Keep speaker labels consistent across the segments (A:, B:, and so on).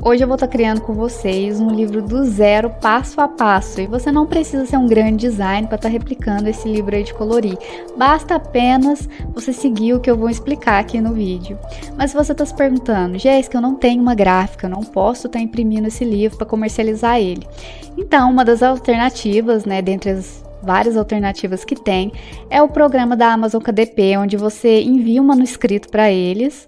A: Hoje eu vou estar criando com vocês um livro do zero, passo a passo, e você não precisa ser um grande design para estar replicando esse livro aí de colorir. Basta apenas você seguir o que eu vou explicar aqui no vídeo. Mas se você está se perguntando, Jéssica, eu não tenho uma gráfica, eu não posso estar imprimindo esse livro para comercializar ele. Então, uma das alternativas, né, dentre as várias alternativas que tem, é o programa da Amazon KDP, onde você envia um manuscrito para eles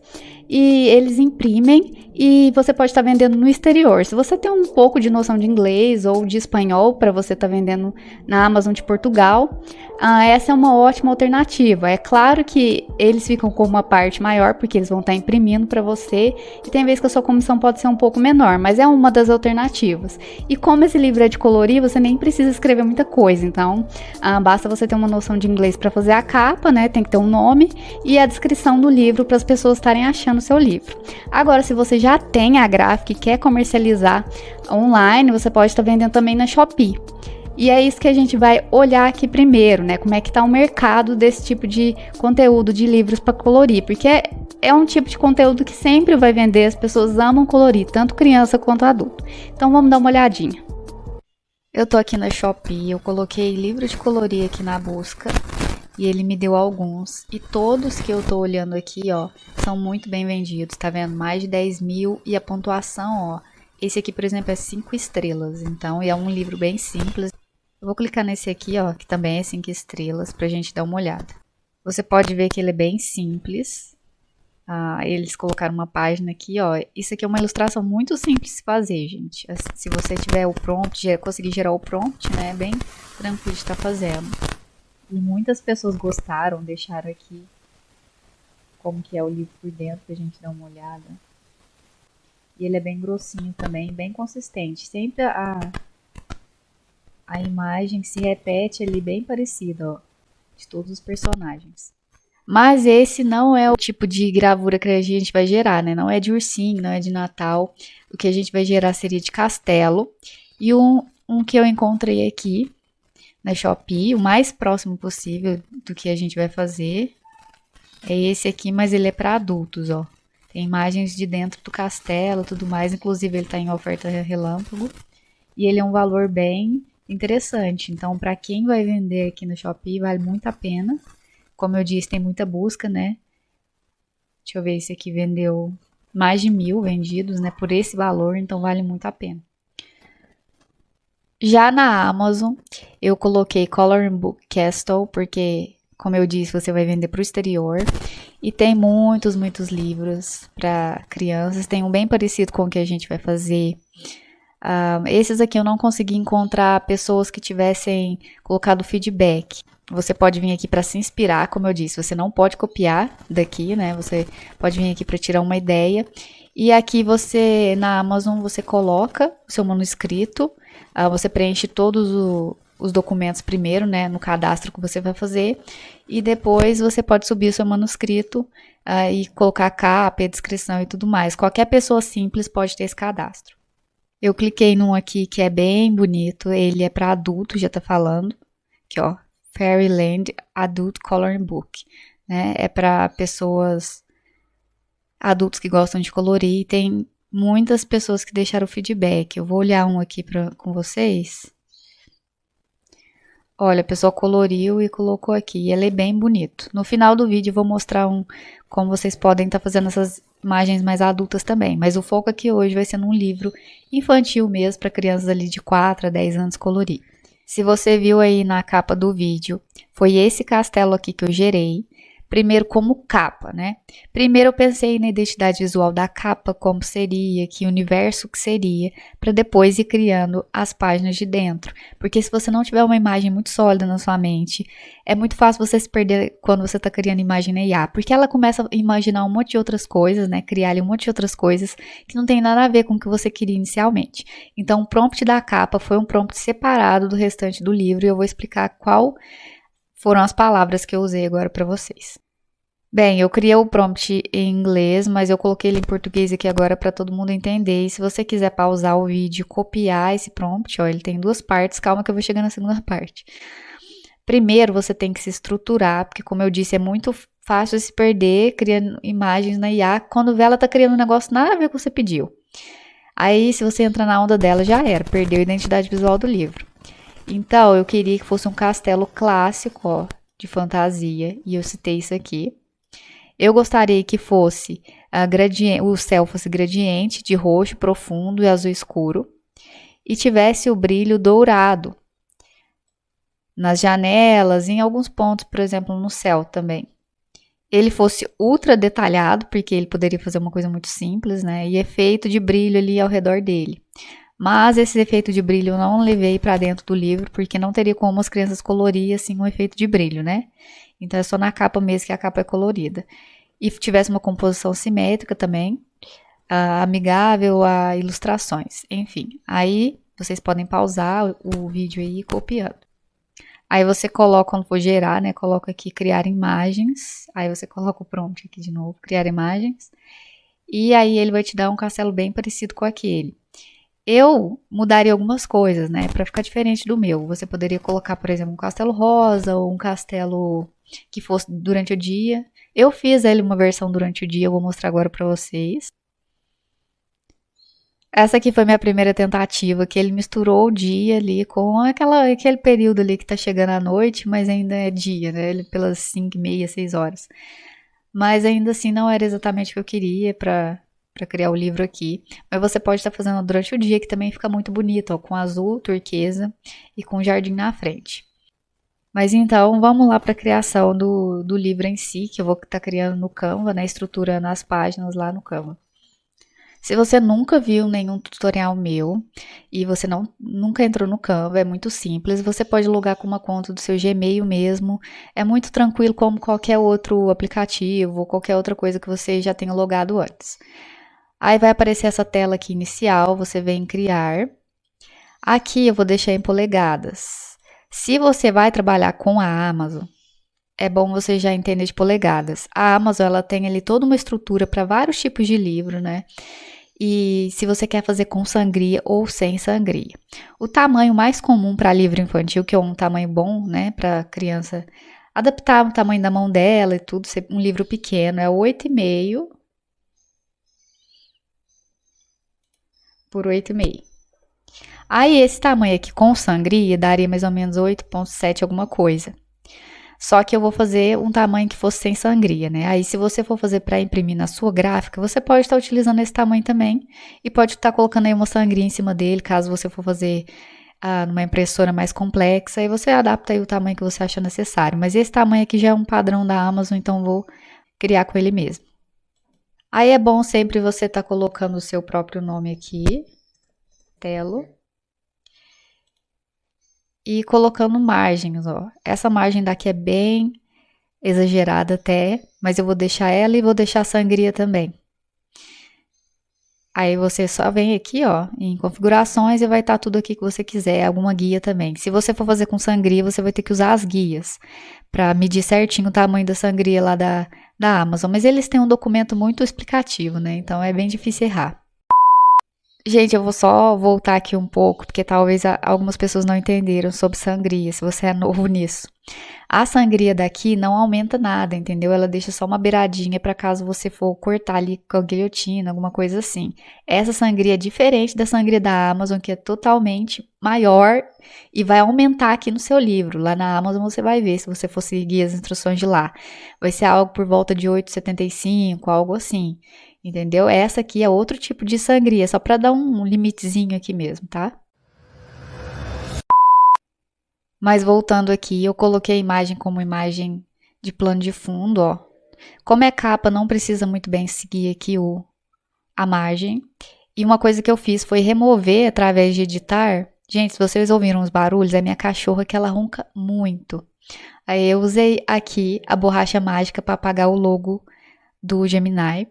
A: e eles imprimem e você pode estar vendendo no exterior. Se você tem um pouco de noção de inglês ou de espanhol para você estar vendendo na Amazon de Portugal, essa é uma ótima alternativa. É claro que eles ficam com uma parte maior porque eles vão estar imprimindo para você e tem vezes que a sua comissão pode ser um pouco menor, mas é uma das alternativas. E como esse livro é de colorir, você nem precisa escrever muita coisa, então basta você ter uma noção de inglês para fazer a capa, né? Tem que ter um nome e a descrição do livro para as pessoas estarem achando o seu livro. Agora, se você já tem a gráfica e quer comercializar online, você pode estar vendendo também na Shopee. E é isso que a gente vai olhar aqui primeiro, né? Como é que está o mercado desse tipo de conteúdo de livros para colorir, porque é um tipo de conteúdo que sempre vai vender, as pessoas amam colorir, tanto criança quanto adulto. Então vamos dar uma olhadinha. Eu tô aqui na Shopee, eu coloquei livro de colorir aqui na busca e ele me deu alguns. E todos que eu tô olhando aqui, ó, são muito bem vendidos, tá vendo? Mais de 10 mil e a pontuação, ó. Esse aqui, por exemplo, é 5 estrelas, então é um livro bem simples. Eu vou clicar nesse aqui, ó, que também é 5 estrelas, pra gente dar uma olhada. Você pode ver que ele é bem simples. Eles colocaram uma página aqui, ó. Isso aqui é uma ilustração muito simples de fazer, gente. Se você tiver o prompt, conseguir gerar o prompt, né, é bem tranquilo de estar fazendo. E muitas pessoas gostaram, deixaram aqui como que é o livro por dentro pra gente dar uma olhada. E ele é bem grossinho também, bem consistente. Sempre a imagem se repete ali bem parecida, ó, de todos os personagens. Mas esse não é o tipo de gravura que a gente vai gerar, né? Não é de ursinho, não é de Natal. O que a gente vai gerar seria de castelo. E um que eu encontrei aqui na Shopee, o mais próximo possível do que a gente vai fazer, é esse aqui, mas ele é para adultos, ó. Tem imagens de dentro do castelo, tudo mais, inclusive ele tá em oferta relâmpago. E ele é um valor bem interessante, então para quem vai vender aqui no Shopee vale muito a pena. Como eu disse, tem muita busca, né? Deixa eu ver, esse aqui vendeu mais de 1000 vendidos, né? Por esse valor, então vale muito a pena. Já na Amazon, eu coloquei Coloring Book Castle, porque, como eu disse, você vai vender para o exterior. E tem muitos livros para crianças. Tem um bem parecido com o que a gente vai fazer. Esses aqui eu não consegui encontrar pessoas que tivessem colocado feedback. Você pode vir aqui para se inspirar, como eu disse, você não pode copiar daqui, né? Você pode vir aqui para tirar uma ideia. E aqui você, na Amazon, você coloca o seu manuscrito, você preenche todos os documentos primeiro, né? No cadastro que você vai fazer. E depois você pode subir o seu manuscrito e colocar a capa, a descrição e tudo mais. Qualquer pessoa simples pode ter esse cadastro. Eu cliquei num aqui que é bem bonito, ele é para adulto, já tá falando. Aqui, ó. Fairyland Adult Coloring Book, né? É para pessoas adultos que gostam de colorir e tem muitas pessoas que deixaram feedback. Eu vou olhar um aqui com vocês. Olha, a pessoa coloriu e colocou aqui. Ele é bem bonito. No final do vídeo eu vou mostrar como vocês podem estar fazendo essas imagens mais adultas também. Mas o foco aqui hoje vai ser num livro infantil mesmo, para crianças ali de 4 a 10 anos colorir. Se você viu aí na capa do vídeo, foi esse castelo aqui que eu gerei. Primeiro como capa, né? Primeiro eu pensei na identidade visual da capa, como seria, que universo que seria, para depois ir criando as páginas de dentro. Porque se você não tiver uma imagem muito sólida na sua mente, é muito fácil você se perder quando você está criando imagem na IA. Porque ela começa a imaginar um monte de outras coisas, né? Criar ali um monte de outras coisas que não tem nada a ver com o que você queria inicialmente. Então o prompt da capa foi um prompt separado do restante do livro e eu vou explicar qual foram as palavras que eu usei agora para vocês. Bem, eu criei o prompt em inglês, mas eu coloquei ele em português aqui agora para todo mundo entender. E se você quiser pausar o vídeo e copiar esse prompt, ó, ele tem 2 partes, calma que eu vou chegar na segunda parte. Primeiro, você tem que se estruturar, porque como eu disse, é muito fácil se perder criando imagens na IA, quando vê ela tá criando um negócio nada a ver com o que você pediu. Aí, se você entrar na onda dela, já era, perdeu a identidade visual do livro. Então, eu queria que fosse um castelo clássico, ó, de fantasia, e eu citei isso aqui. Eu gostaria que fosse o céu fosse gradiente de roxo profundo e azul escuro e tivesse o brilho dourado nas janelas, em alguns pontos, por exemplo, no céu também. Ele fosse ultra detalhado, porque ele poderia fazer uma coisa muito simples, né? E efeito de brilho ali ao redor dele. Mas esse efeito de brilho eu não levei para dentro do livro, porque não teria como as crianças colorir assim um efeito de brilho, né? Então é só na capa mesmo que a capa é colorida. E tivesse uma composição simétrica também, amigável a ilustrações. Enfim, aí vocês podem pausar o vídeo aí e ir copiando. Aí você coloca, quando for gerar, né? Coloca aqui criar imagens. Aí você coloca o prompt aqui de novo, criar imagens. E aí ele vai te dar um castelo bem parecido com aquele. Eu mudaria algumas coisas, né? Para ficar diferente do meu. Você poderia colocar, por exemplo, um castelo rosa ou um castelo que fosse durante o dia. Eu fiz ele uma versão durante o dia, eu vou mostrar agora para vocês. Essa aqui foi minha primeira tentativa, que ele misturou o dia ali com aquele período ali que tá chegando à noite, mas ainda é dia, né? Ele pelas 5h30, 6 horas. Mas ainda assim não era exatamente o que eu queria para criar o livro aqui. Mas você pode estar fazendo durante o dia, que também fica muito bonito, ó, com azul, turquesa e com jardim na frente. Mas então, vamos lá para a criação do livro em si, que eu vou estar criando no Canva, né? Estruturando as páginas lá no Canva. Se você nunca viu nenhum tutorial meu e você nunca entrou no Canva, é muito simples. Você pode logar com uma conta do seu Gmail mesmo. É muito tranquilo como qualquer outro aplicativo ou qualquer outra coisa que você já tenha logado antes. Aí vai aparecer essa tela aqui inicial, você vem em criar. Aqui eu vou deixar em polegadas. Se você vai trabalhar com a Amazon, é bom você já entender de polegadas. A Amazon, ela tem ali toda uma estrutura para vários tipos de livro, né? E se você quer fazer com sangria ou sem sangria. O tamanho mais comum para livro infantil, que é um tamanho bom, né, para criança adaptar o tamanho da mão dela e tudo, ser um livro pequeno, é 8,5 por 8,5. Aí esse tamanho aqui com sangria daria mais ou menos 8,7 alguma coisa. Só que eu vou fazer um tamanho que fosse sem sangria, né? Aí, se você for fazer para imprimir na sua gráfica, você pode estar utilizando esse tamanho também e pode estar colocando aí uma sangria em cima dele, caso você for fazer numa impressora mais complexa, aí você adapta aí o tamanho que você acha necessário. Mas esse tamanho aqui já é um padrão da Amazon, então vou criar com ele mesmo. Aí é bom sempre você estar colocando o seu próprio nome aqui, Telo. E colocando margens, ó. Essa margem daqui é bem exagerada até, mas eu vou deixar ela e vou deixar a sangria também. Aí você só vem aqui, ó, em configurações e vai estar tudo aqui que você quiser, alguma guia também. Se você for fazer com sangria, você vai ter que usar as guias para medir certinho o tamanho da sangria lá da Amazon. Mas eles têm um documento muito explicativo, né? Então é bem difícil errar. Gente, eu vou só voltar aqui um pouco, porque talvez algumas pessoas não entenderam sobre sangria, se você é novo nisso. A sangria daqui não aumenta nada, entendeu? Ela deixa só uma beiradinha para caso você for cortar ali com a guilhotina, alguma coisa assim. Essa sangria é diferente da sangria da Amazon, que é totalmente maior e vai aumentar aqui no seu livro. Lá na Amazon você vai ver, se você for seguir as instruções de lá. Vai ser algo por volta de 8,75, algo assim. Entendeu? Essa aqui é outro tipo de sangria, só para dar um limitezinho aqui mesmo, tá? Mas voltando aqui, eu coloquei a imagem como imagem de plano de fundo, ó. Como é capa, não precisa muito bem seguir aqui a margem. E uma coisa que eu fiz foi remover através de editar. Gente, se vocês ouviram os barulhos, é minha cachorra que ela ronca muito. Aí eu usei aqui a borracha mágica para apagar o logo do Gemini,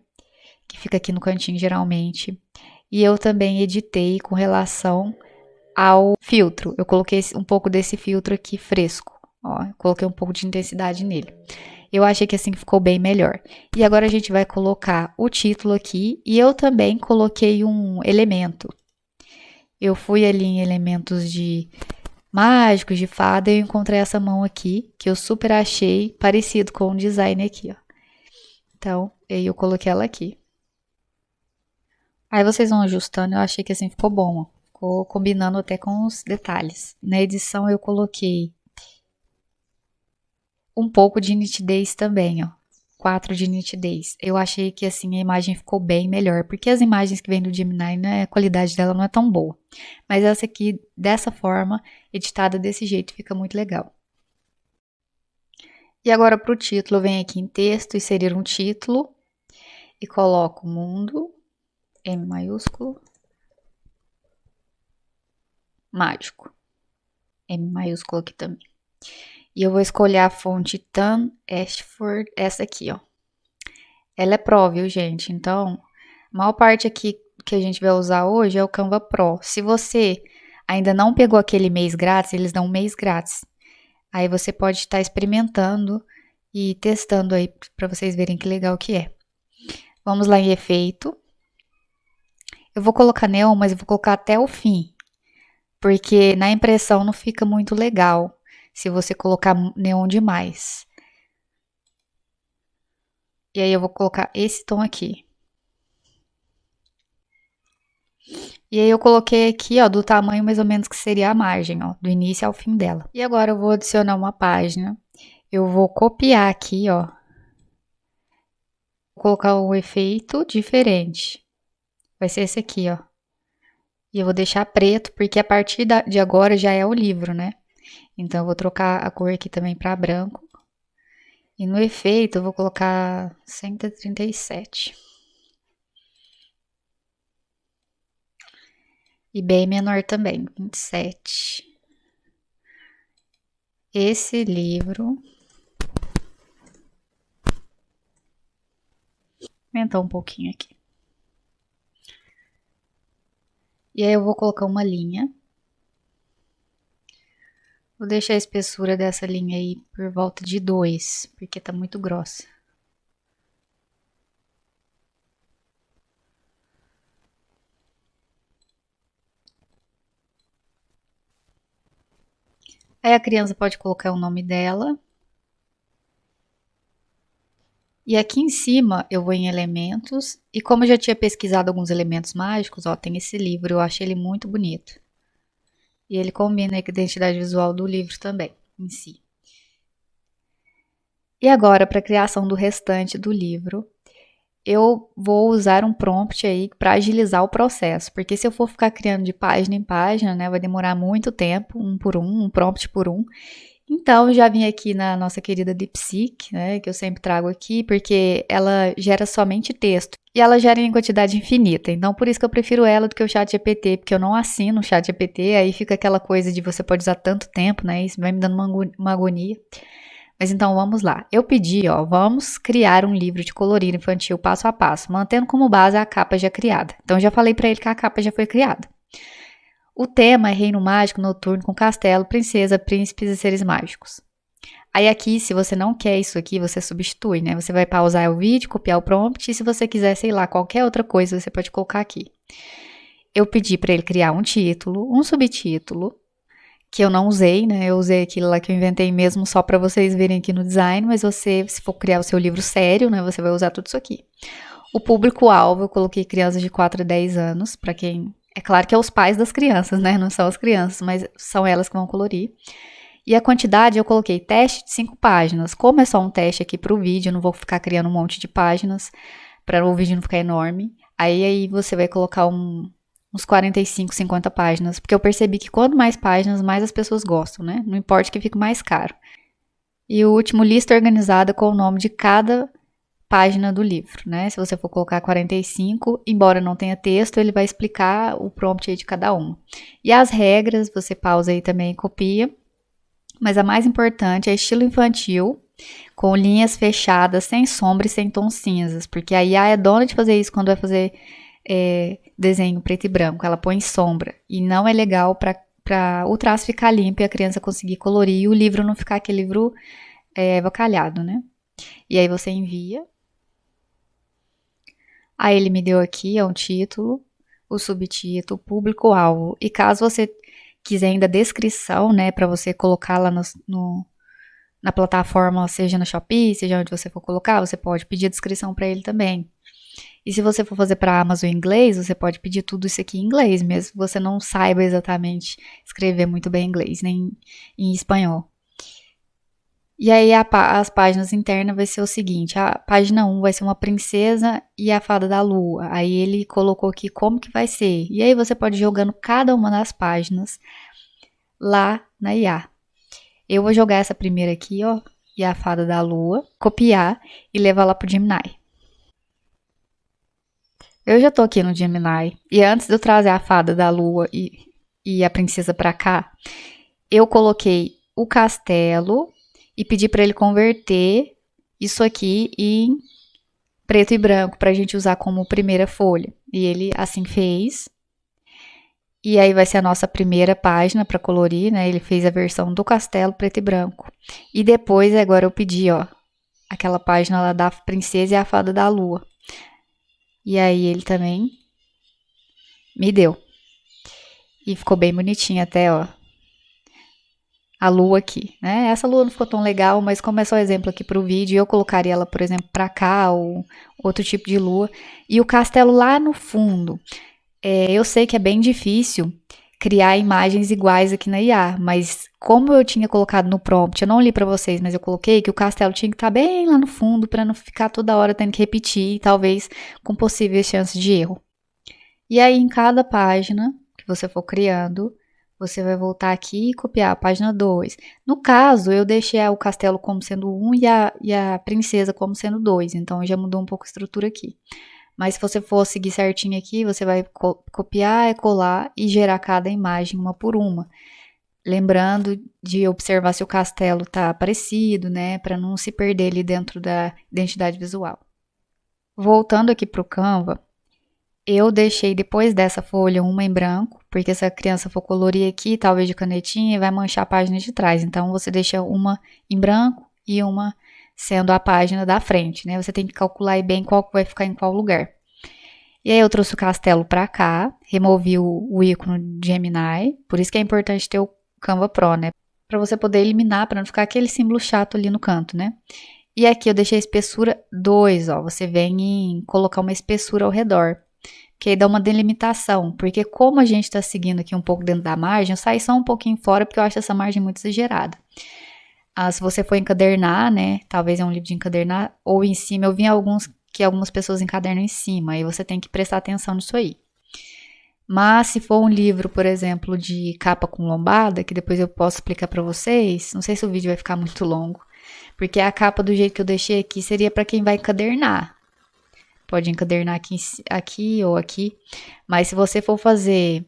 A: que fica aqui no cantinho geralmente. E eu também editei com relação ao filtro. Eu coloquei um pouco desse filtro aqui fresco. Ó, coloquei um pouco de intensidade nele. Eu achei que assim ficou bem melhor. E agora a gente vai colocar o título aqui. E eu também coloquei um elemento. Eu fui ali em elementos de mágicos, de fada, e eu encontrei essa mão aqui, que eu super achei parecido com o design aqui, ó. Então, eu coloquei ela aqui. Aí vocês vão ajustando, eu achei que assim ficou bom, ó. Ficou combinando até com os detalhes. Na edição eu coloquei um pouco de nitidez também, ó. 4 de nitidez. Eu achei que assim a imagem ficou bem melhor, porque as imagens que vêm do Gemini, né, a qualidade dela não é tão boa. Mas essa aqui, dessa forma, editada desse jeito, fica muito legal. E agora para o título, eu venho aqui em texto, inserir um título e coloco mundo, M maiúsculo, mágico. M maiúsculo aqui também. E eu vou escolher a fonte Tan Ashford, essa aqui, ó. Ela é Pro, viu, gente? Então, a maior parte aqui que a gente vai usar hoje é o Canva Pro. Se você ainda não pegou aquele mês grátis, eles dão um mês grátis. Aí você pode estar experimentando e testando aí para vocês verem que legal que é. Vamos lá em efeito. Eu vou colocar neon, mas eu vou colocar até o fim, porque na impressão não fica muito legal se você colocar neon demais. E aí eu vou colocar esse tom aqui. E aí eu coloquei aqui, ó, do tamanho mais ou menos que seria a margem, ó, do início ao fim dela. E agora eu vou adicionar uma página. Eu vou copiar aqui, ó. Vou colocar um efeito diferente. Vai ser esse aqui, ó. E eu vou deixar preto, porque a partir de agora já é o livro, né? Então eu vou trocar a cor aqui também para branco. E no efeito eu vou colocar 137. E bem menor também, 27. Esse livro. Aumentar um pouquinho aqui. E aí eu vou colocar uma linha. Vou deixar a espessura dessa linha aí por volta de 2, porque tá muito grossa. Aí a criança pode colocar o nome dela. E aqui em cima eu vou em elementos. E como eu já tinha pesquisado alguns elementos mágicos, ó, tem esse livro, eu achei ele muito bonito. E ele combina com a identidade visual do livro também, em si. E agora, para a criação do restante do livro, eu vou usar um prompt aí para agilizar o processo, porque se eu for ficar criando de página em página, né, vai demorar muito tempo, um por um prompt por um. Então, já vim aqui na nossa querida DeepSeek, né, que eu sempre trago aqui, porque ela gera somente texto. E ela gera em quantidade infinita. Então, por isso que eu prefiro ela do que o ChatGPT, porque eu não assino o ChatGPT, aí fica aquela coisa de você pode usar tanto tempo, né, isso vai me dando uma agonia. Mas então, vamos lá. Eu pedi, ó, vamos criar um livro de colorir infantil passo a passo, mantendo como base a capa já criada. Então, eu já falei para ele que a capa já foi criada. O tema é reino mágico noturno com castelo, princesa, príncipes e seres mágicos. Aí aqui, se você não quer isso aqui, você substitui, né? Você vai pausar o vídeo, copiar o prompt e se você quiser, sei lá, qualquer outra coisa, você pode colocar aqui. Eu pedi para ele criar um título, um subtítulo, que eu não usei, né? Eu usei aquilo lá que eu inventei mesmo só para vocês verem aqui no design, mas você, se for criar o seu livro sério, né, você vai usar tudo isso aqui. O público-alvo, eu coloquei crianças de 4 a 10 anos, para quem... É claro que é os pais das crianças, né? Não são as crianças, mas são elas que vão colorir. E a quantidade eu coloquei teste de 5 páginas. Como é só um teste aqui para o vídeo, eu não vou ficar criando um monte de páginas para o vídeo não ficar enorme. Aí você vai colocar uns 45, 50 páginas, porque eu percebi que quanto mais páginas, mais as pessoas gostam, né? Não importa que fique mais caro. E o último, lista organizada com o nome de cada página do livro, né? Se você for colocar 45, embora não tenha texto, ele vai explicar o prompt aí de cada uma. E as regras, você pausa aí também e copia. Mas a mais importante é estilo infantil, com linhas fechadas, sem sombra e sem tons cinzas, porque a IA é dona de fazer isso quando vai fazer desenho preto e branco, ela põe sombra, e não é legal para o traço ficar limpo e a criança conseguir colorir e o livro não ficar aquele livro avacalhado, né? E aí você envia. Aí ele me deu aqui um título, o subtítulo, público-alvo, e caso você quiser ainda descrição, né, para você colocar lá na plataforma, seja na Shopee, seja onde você for colocar, você pode pedir a descrição para ele também. E se você for fazer para a Amazon em inglês, você pode pedir tudo isso aqui em inglês, mesmo que você não saiba exatamente escrever muito bem inglês, nem em espanhol. E aí as páginas internas vai ser o seguinte, a página 1 vai ser uma princesa e a fada da lua. Aí ele colocou aqui como que vai ser. E aí você pode ir jogando cada uma das páginas lá na IA. Eu vou jogar essa primeira aqui, ó, e a fada da lua, copiar e levar lá pro Gemini. Eu já tô aqui no Gemini, e antes de eu trazer a fada da lua e a princesa pra cá, eu coloquei o castelo e pedi para ele converter isso aqui em preto e branco pra gente usar como primeira folha. E ele assim fez. E aí vai ser a nossa primeira página para colorir, né? Ele fez a versão do castelo preto e branco. E depois, agora eu pedi, ó, aquela página lá da princesa e a fada da lua. E aí ele também me deu. E ficou bem bonitinho até, ó. A lua aqui, né? Essa lua não ficou tão legal, mas como é só exemplo aqui para o vídeo, eu colocaria ela, por exemplo, para cá ou outro tipo de lua. E o castelo lá no fundo. Eu sei que é bem difícil criar imagens iguais aqui na IA, mas como eu tinha colocado no prompt, eu não li para vocês, mas eu coloquei que o castelo tinha que estar bem lá no fundo para não ficar toda hora tendo que repetir, talvez com possíveis chances de erro. E aí em cada página que você for criando, você vai voltar aqui e copiar a página 2. No caso, eu deixei o castelo como sendo 1 e a princesa como sendo 2, então já mudou um pouco a estrutura aqui. Mas se você for seguir certinho aqui, você vai copiar, colar e gerar cada imagem uma por uma. Lembrando de observar se o castelo tá parecido, né? Para não se perder ali dentro da identidade visual. Voltando aqui para o Canva, eu deixei depois dessa folha uma em branco, porque se a criança for colorir aqui, talvez de canetinha, vai manchar a página de trás. Então, você deixa uma em branco e uma sendo a página da frente, né? Você tem que calcular aí bem qual vai ficar em qual lugar. E aí eu trouxe o castelo para cá, removi o ícone Gemini, por isso que é importante ter o Canva Pro, né? Para você poder eliminar, para não ficar aquele símbolo chato ali no canto, né? E aqui eu deixei a espessura 2, ó. Você vem em colocar uma espessura ao redor, que aí dá uma delimitação, porque como a gente está seguindo aqui um pouco dentro da margem, eu saí só um pouquinho fora, porque eu acho essa margem muito exagerada. Se você for encadernar, né, talvez é um livro de encadernar, ou em cima, eu vi algumas pessoas encadernam em cima, aí você tem que prestar atenção nisso aí. Mas se for um livro, por exemplo, de capa com lombada, que depois eu posso explicar para vocês, não sei se o vídeo vai ficar muito longo, porque a capa do jeito que eu deixei aqui seria para quem vai encadernar. Pode encadernar aqui ou aqui, mas se você for fazer...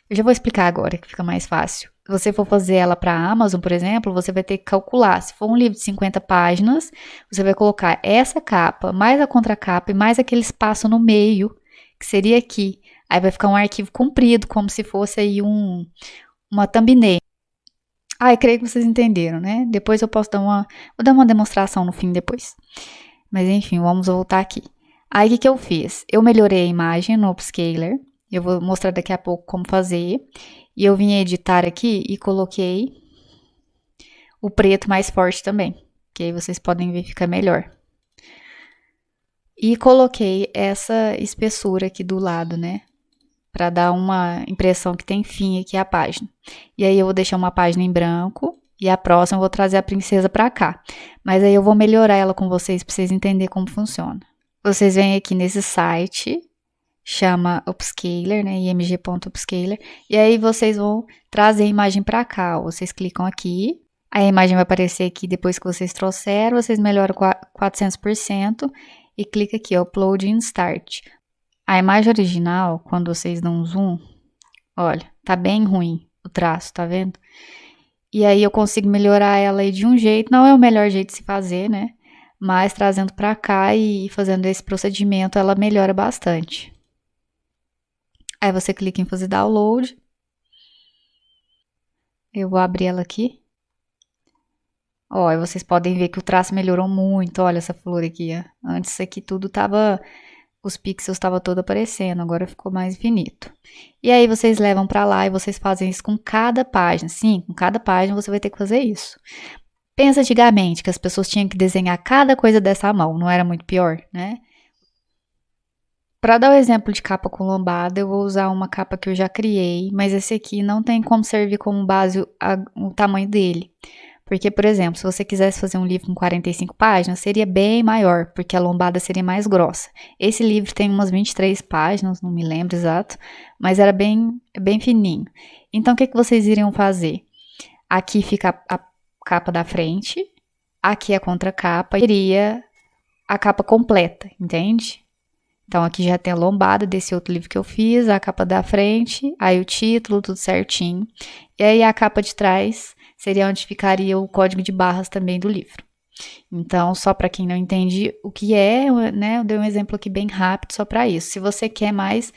A: Eu já vou explicar agora, que fica mais fácil. Se você for fazer ela para a Amazon, por exemplo, você vai ter que calcular. Se for um livro de 50 páginas, você vai colocar essa capa, mais a contracapa e mais aquele espaço no meio, que seria aqui. Aí vai ficar um arquivo comprido, como se fosse aí uma thumbnail. Eu creio que vocês entenderam, né? Depois eu posso vou dar uma demonstração no fim depois. Mas enfim, vamos voltar aqui. Aí o que eu fiz? Eu melhorei a imagem no Upscaler. Eu vou mostrar daqui a pouco como fazer. E eu vim editar aqui e coloquei o preto mais forte também. Que aí vocês podem ver que fica melhor. E coloquei essa espessura aqui do lado, né? Para dar uma impressão que tem fim aqui a página. E aí eu vou deixar uma página em branco. E a próxima eu vou trazer a princesa para cá. Mas aí eu vou melhorar ela com vocês para vocês entenderem como funciona. Vocês vêm aqui nesse site, chama Upscaler, né? img.upscaler. E aí vocês vão trazer a imagem para cá. Ó. Vocês clicam aqui. A imagem vai aparecer aqui depois que vocês trouxeram. Vocês melhoram 400% e clica aqui, Upload and Start. A imagem original, quando vocês dão um zoom, olha, tá bem ruim o traço, tá vendo? E aí eu consigo melhorar ela aí de um jeito, não é o melhor jeito de se fazer, né? Mas trazendo pra cá e fazendo esse procedimento, ela melhora bastante. Aí você clica em fazer download. Eu vou abrir ela aqui. Ó, e vocês podem ver que o traço melhorou muito. Olha essa flor aqui, ó. Antes isso aqui tudo tava... Os pixels estavam todo aparecendo, agora ficou mais infinito. E aí vocês levam para lá e vocês fazem isso com cada página. Sim, com cada página você vai ter que fazer isso. Pensa antigamente que as pessoas tinham que desenhar cada coisa dessa mão, não era muito pior, né? Para dar o exemplo de capa com lombada, eu vou usar uma capa que eu já criei, mas esse aqui não tem como servir como base o tamanho dele. Porque, por exemplo, se você quisesse fazer um livro com 45 páginas, seria bem maior, porque a lombada seria mais grossa. Esse livro tem umas 23 páginas, não me lembro exato, mas era bem fininho. Então, o que vocês iriam fazer? Aqui fica a capa da frente, aqui a contracapa, iria a capa completa, entende? Então, aqui já tem a lombada desse outro livro que eu fiz, a capa da frente, aí o título, tudo certinho. E aí, a capa de trás seria onde ficaria o código de barras também do livro. Então, só para quem não entende o que é, né, eu dei um exemplo aqui bem rápido só para isso. Se você quer mais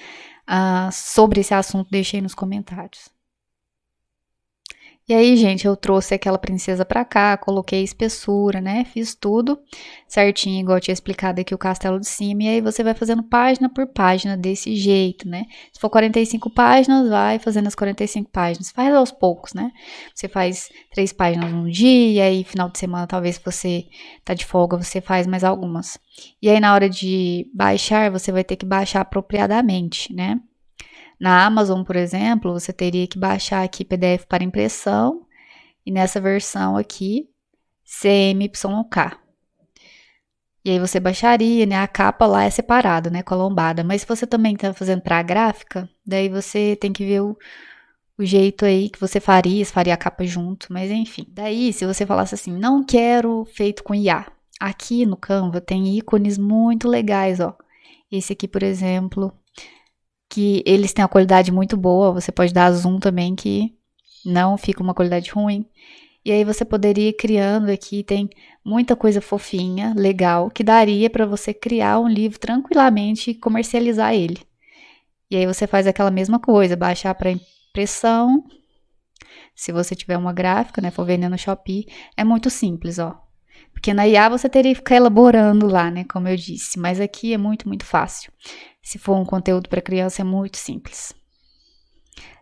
A: sobre esse assunto, deixe aí nos comentários. E aí, gente, eu trouxe aquela princesa pra cá, coloquei espessura, né? Fiz tudo certinho, igual eu tinha explicado aqui o castelo de cima. E aí você vai fazendo página por página desse jeito, né? Se for 45 páginas, vai fazendo as 45 páginas. Faz aos poucos, né? Você faz 3 páginas num dia, aí final de semana, talvez se você tá de folga, você faz mais algumas. E aí na hora de baixar, você vai ter que baixar apropriadamente, né? Na Amazon, por exemplo, você teria que baixar aqui PDF para impressão e nessa versão aqui, CMYK. E aí você baixaria, né? A capa lá é separada, né? Com a lombada. Mas se você também está fazendo para a gráfica, daí você tem que ver o jeito aí que você faria, se faria a capa junto, mas enfim. Daí, se você falasse assim, não quero feito com IA. Aqui no Canva tem ícones muito legais, ó. Esse aqui, por exemplo, que eles têm uma qualidade muito boa, você pode dar zoom também, que não fica uma qualidade ruim. E aí você poderia ir criando aqui, tem muita coisa fofinha, legal, que daria para você criar um livro tranquilamente e comercializar ele. E aí você faz aquela mesma coisa, baixar para impressão. Se você tiver uma gráfica, né, for vender no Shopee, é muito simples, ó. Porque na IA você teria que ficar elaborando lá, né, como eu disse, mas aqui é muito, muito fácil. Se for um conteúdo para criança, é muito simples.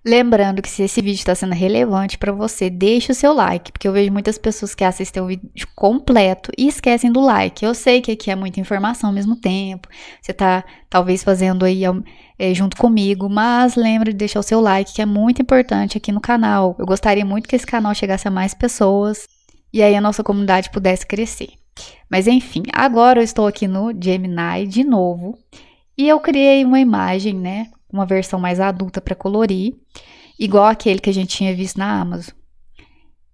A: Lembrando que se esse vídeo está sendo relevante para você, deixe o seu like, porque eu vejo muitas pessoas que assistem o vídeo completo e esquecem do like. Eu sei que aqui é muita informação ao mesmo tempo, você está talvez fazendo aí junto comigo, mas lembre de deixar o seu like, que é muito importante aqui no canal. Eu gostaria muito que esse canal chegasse a mais pessoas e aí a nossa comunidade pudesse crescer. Mas enfim, agora eu estou aqui no Gemini de novo e eu criei uma imagem, né? Uma versão mais adulta para colorir, igual aquele que a gente tinha visto na Amazon.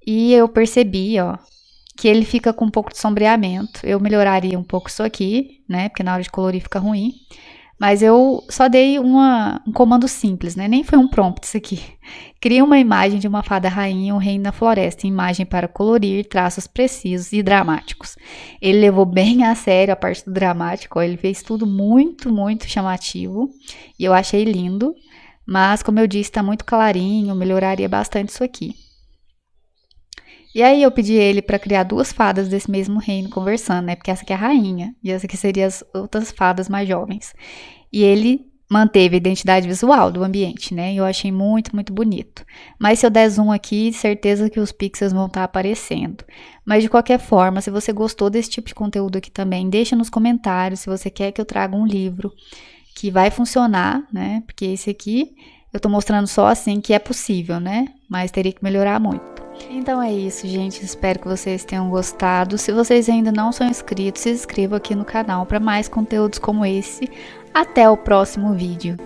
A: E eu percebi, ó, que ele fica com um pouco de sombreamento. Eu melhoraria um pouco isso aqui, né? Porque na hora de colorir fica ruim. Mas eu só dei um comando simples, né? Nem foi um prompt isso aqui. Cria uma imagem de uma fada rainha e um reino na floresta. Imagem para colorir, traços precisos e dramáticos. Ele levou bem a sério a parte do dramático. Ó, ele fez tudo muito, muito chamativo. E eu achei lindo. Mas, como eu disse, está muito clarinho. Eu melhoraria bastante isso aqui. E aí eu pedi ele para criar 2 fadas desse mesmo reino conversando, né? Porque essa aqui é a rainha e essa aqui seria as outras fadas mais jovens. E ele manteve a identidade visual do ambiente, né? E eu achei muito, muito bonito. Mas se eu der zoom aqui, certeza que os pixels vão estar aparecendo. Mas de qualquer forma, se você gostou desse tipo de conteúdo aqui também, deixa nos comentários se você quer que eu traga um livro que vai funcionar, né? Porque esse aqui eu tô mostrando só assim que é possível, né? Mas teria que melhorar muito. Então é isso, gente. Espero que vocês tenham gostado. Se vocês ainda não são inscritos, se inscrevam aqui no canal para mais conteúdos como esse. Até o próximo vídeo.